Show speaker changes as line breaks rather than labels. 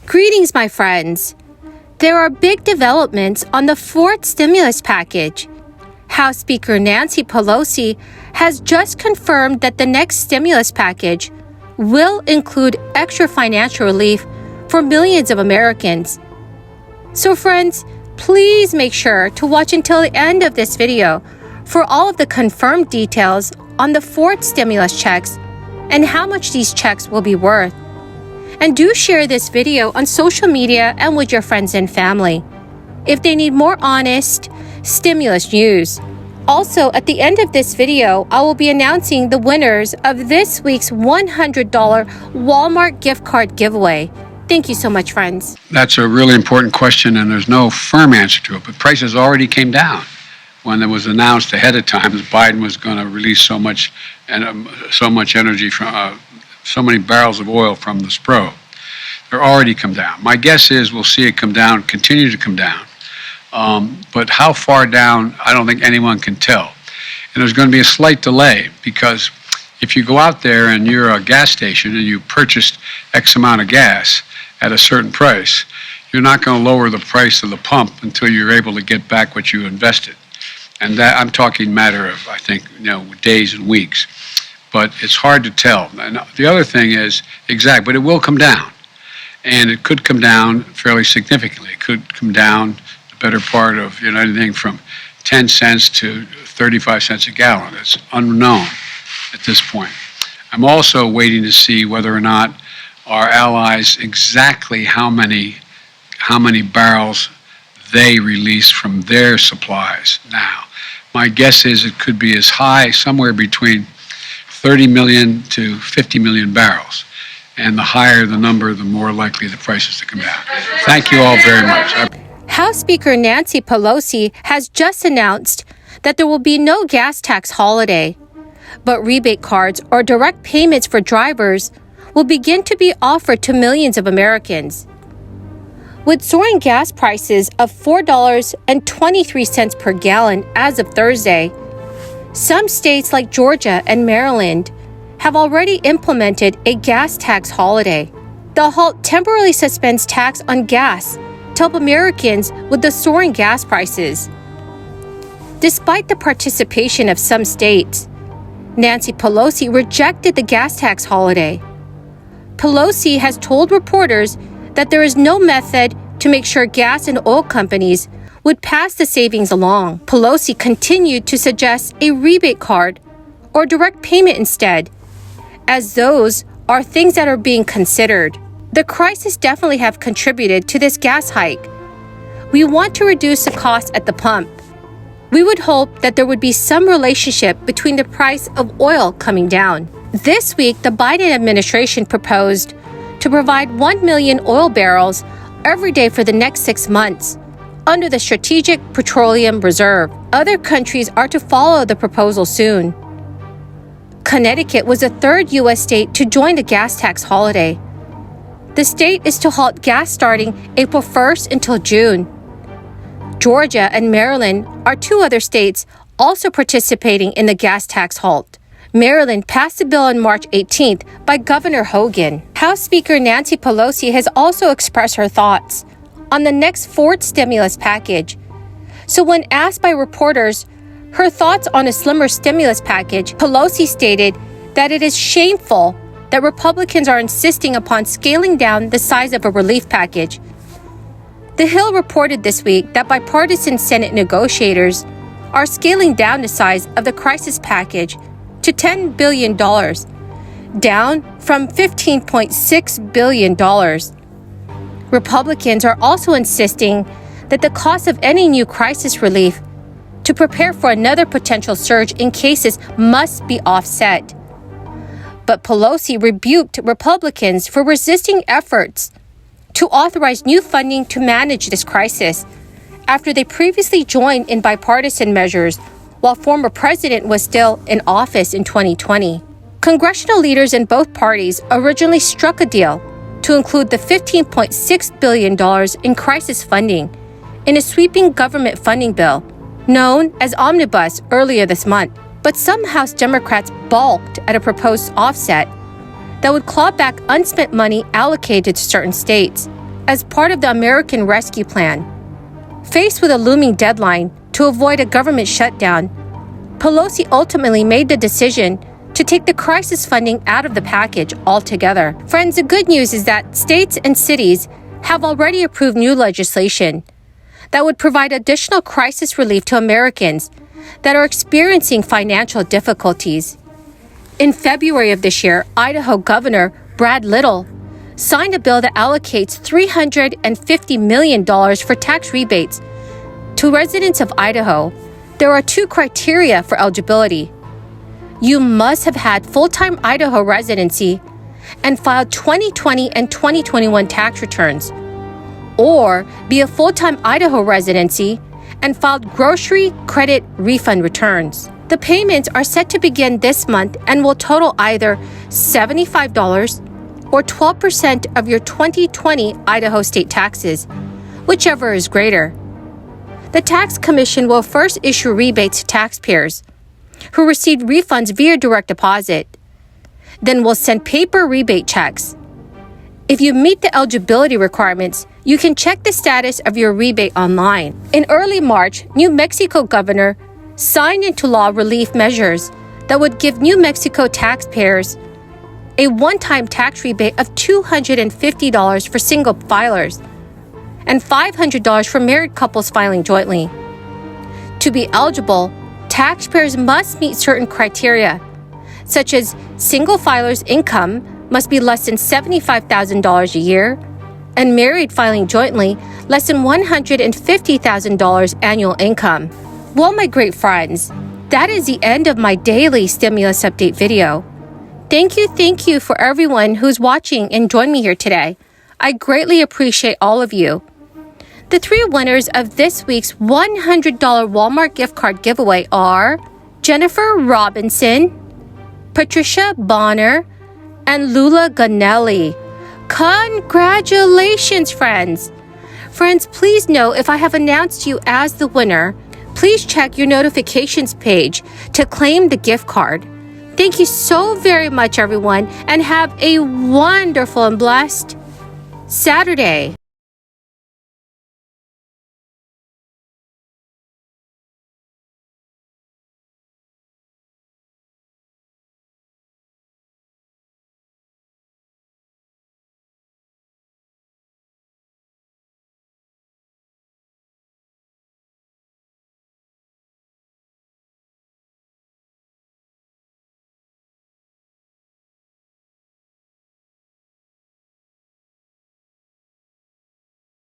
Greetings, my friends. There are big developments on the fourth stimulus package. House Speaker Nancy Pelosi has just confirmed that the next stimulus package will include extra financial relief for millions of Americans. So friends, please make sure to watch until the end of this video for all of the confirmed details on the fourth stimulus checks and how much these checks will be worth. And do share this video on social media and with your friends and family if they need more honest stimulus news. Also, at the end of this video, I will be announcing the winners of this week's $100 Walmart gift card giveaway. Thank you so much, friends.
That's a really important question, and there's no firm answer to it. But prices already came down when it was announced ahead of time that Biden was going to release so much energy from so many barrels of oil from the SPRO. They're already come down. My guess is we'll see it come down, continue to come down. But how far down, I don't think anyone can tell. And there's going to be a slight delay because if you go out there and you're a gas station and you purchased X amount of gas at a certain price, you're not going to lower the price of the pump until you're able to get back what you invested. And that, I'm talking matter of, I think, days and weeks. But it's hard to tell. And the other thing is, but it will come down. And it could come down fairly significantly. It could come down the better part of, anything from 10 cents to 35 cents a gallon. It's unknown at this point. I'm also waiting to see whether or not our allies exactly how many barrels they release from their supplies now. My guess is it could be as high, somewhere between 30 million to 50 million barrels. And the higher the number, the more likely the prices to come down. Thank you all very much.
House Speaker Nancy Pelosi has just announced that there will be no gas tax holiday, but rebate cards or direct payments for drivers will begin to be offered to millions of Americans. With soaring gas prices of $4.23 per gallon as of Thursday, some states like Georgia and Maryland have already implemented a gas tax holiday. The halt temporarily suspends tax on gas to help Americans with the soaring gas prices. Despite the participation of some states, Nancy Pelosi rejected the gas tax holiday. Pelosi has told reporters that there is no method to make sure gas and oil companies would pass the savings along. Pelosi continued to suggest a rebate card or direct payment instead, as those are things that are being considered. The crisis definitely have contributed to this gas hike. We want to reduce the cost at the pump. We would hope that there would be some relationship between the price of oil coming down. This week, the Biden administration proposed to provide 1 million oil barrels every day for the next 6 months under the Strategic Petroleum Reserve. Other countries are to follow the proposal soon. Connecticut was the third U.S. state to join the gas tax holiday. The state is to halt gas starting April 1st until June. Georgia and Maryland are two other states also participating in the gas tax halt. Maryland passed a bill on March 18th by Governor Hogan. House Speaker Nancy Pelosi has also expressed her thoughts on the next fourth stimulus package. So when asked by reporters her thoughts on a slimmer stimulus package, Pelosi stated that it is shameful that Republicans are insisting upon scaling down the size of a relief package. The Hill reported this week that bipartisan Senate negotiators are scaling down the size of the crisis package to $10 billion, down from $15.6 billion. Republicans are also insisting that the cost of any new crisis relief to prepare for another potential surge in cases must be offset. But Pelosi rebuked Republicans for resisting efforts to authorize new funding to manage this crisis after they previously joined in bipartisan measures while former president was still in office in 2020. Congressional leaders in both parties originally struck a deal to include the $15.6 billion in crisis funding in a sweeping government funding bill known as Omnibus earlier this month. But some House Democrats balked at a proposed offset that would claw back unspent money allocated to certain states. as part of the American Rescue Plan. Faced with a looming deadline to avoid a government shutdown, Pelosi ultimately made the decision to take the crisis funding out of the package altogether. Friends, the good news is that states and cities have already approved new legislation that would provide additional crisis relief to Americans that are experiencing financial difficulties. In February of this year, Idaho Governor Brad Little signed a bill that allocates $350 million for tax rebates to residents of Idaho. There are two criteria for eligibility. You must have had full-time Idaho residency and filed 2020 and 2021 tax returns, or be a full-time Idaho residency and filed grocery credit refund returns. The payments are set to begin this month and will total either $75 or 12% of your 2020 Idaho state taxes, whichever is greater. The Tax Commission will first issue rebates to taxpayers who received refunds via direct deposit. Then will send paper rebate checks. If you meet the eligibility requirements, you can check the status of your rebate online. In early March, New Mexico governor signed into law relief measures that would give New Mexico taxpayers a one-time tax rebate of $250 for single filers and $500 for married couples filing jointly. To be eligible, taxpayers must meet certain criteria, such as single filers' income must be less than $75,000 a year, and married filing jointly less than $150,000 annual income. Well, my great friends, that is the end of my daily stimulus update video. Thank you for everyone who's watching and joined me here today. I greatly appreciate all of you. The three winners of this week's $100 Walmart gift card giveaway are Jennifer Robinson, Patricia Bonner, and Lula Ganelli. Congratulations, friends! Friends, please know if I have announced you as the winner, please check your notifications page to claim the gift card. Thank you so very much, everyone, and have a wonderful and blessed Saturday.